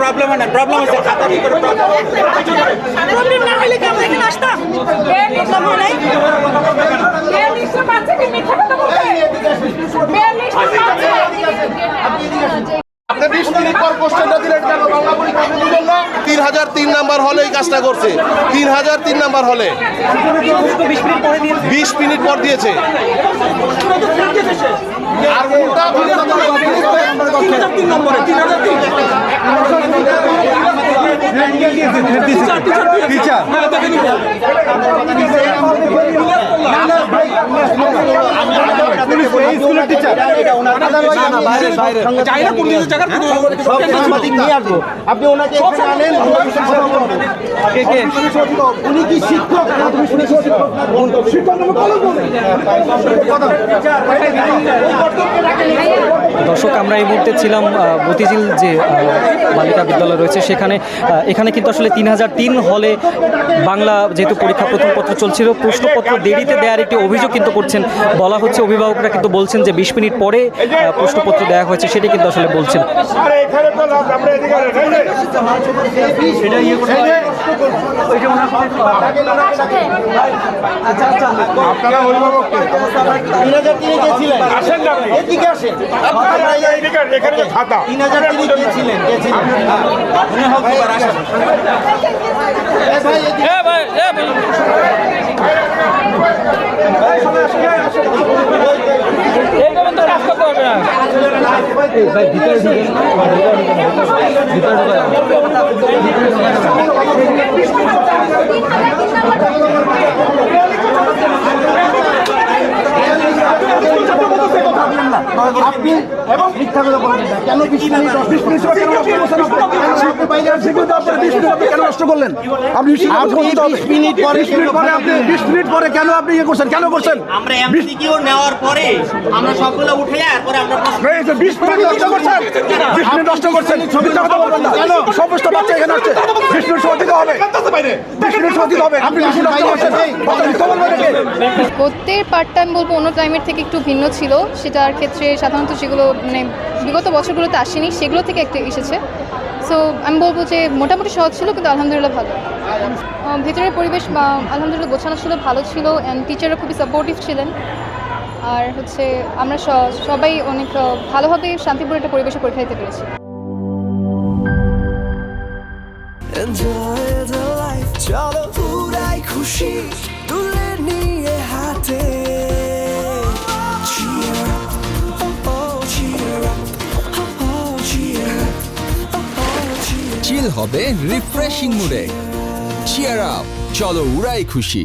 Problem হয় না, problem হচ্ছে খাতার ভিতরে প্রবলেম না হলে কি আমরা এখানে আসতাম? প্রবলেম হয় নাই। আপনি 20 মিনিট পর কোশ্চেনটা দিলেন কেন? বাংলা পরীক্ষা আপনি দিলেন না? 3003 নাম্বার হলে এই কাজটা করছে। 3003 নাম্বার হলে 20 মিনিট পর দিয়েছে। আর কোনটা টিচার স্কুলের টিচার আপনি ওনাকে আনেন। উনি কি শিক্ষক? দর্শক, আমরা এই মুহূর্তে ছিলাম মতিঝিল যে বালিকা বিদ্যালয় রয়েছে সেখানে। এখানে কিন্তু আসলে 3003 হলে বাংলা যেহেতু পরীক্ষা প্রথম পত্র চলছিল, প্রশ্নপত্র দেরিতে দেওয়ার একটি অভিযোগ কিন্তু করছেন। বলা হচ্ছে অভিভাবকরা কিন্তু বলছেন যে 20 মিনিট পরে প্রশ্নপত্র দেওয়া হয়েছে, সেটা কিন্তু আসলে বলছেন। আপনারা অভিভাবক আসেন না, এদিকে আসেন। এখানে খাতা 3003 গিয়েছিলেন। আপনি এবং মিথ্যা কথা বলবেন না। কেন 20 মিনিট কেন নষ্ট করলেন? আপনি 20 মিনিট পরে কেন আপনি ইয়ে করছেন? কেন করছেন? আমরা এমসিকিউ নেওয়ার পরে আমরা সবগুলো উঠে তারপরে আমরা 20 মিনিট নষ্ট করছেন। 20 মিনিট নষ্ট করছেন। মিথ্যা কথা বলবেন না। কেন? সমস্ত বাচ্চা এখানে আসছে। 20 মিনিট সময় দিতে হবে। 20 মিনিট সময় দিতে হবে। আপনি 20 মিনিট নষ্ট করছেন। মিথ্যা বলবেন নাকি? প্রত্যেক পার্টটা আমি বলবো অন্য টাইমের থেকে একটু ভিন্ন ছিল। সেটার ক্ষেত্রে সাধারণত যেগুলো মানে বিগত বছরগুলোতে আসেনি সেগুলো থেকে একটা এসেছে। সো আমি বলবো যে মোটামুটি সহজ ছিল, কিন্তু আলহামদুলিল্লাহ ভালো। ভেতরের পরিবেশ আলহামদুলিল্লাহ গোছানো ছিল, ভালো ছিল, অ্যান্ড টিচাররা খুবই সাপোর্টিভ ছিলেন। আর হচ্ছে আমরা সবাই অনেক ভালোভাবে শান্তিপূর্ণ একটা পরিবেশে পরীক্ষা দিতে পেরেছি। Enjoy the life, চলো উড়াই খুশি তুলে নিয়ে হাতে। Cheer up, oh oh, cheer up, oh oh, cheer up, oh oh, cheer up. চিল হবে রিফ্রেশিং মুডে। চিয়ার আপ, চলো উড়াই খুশি।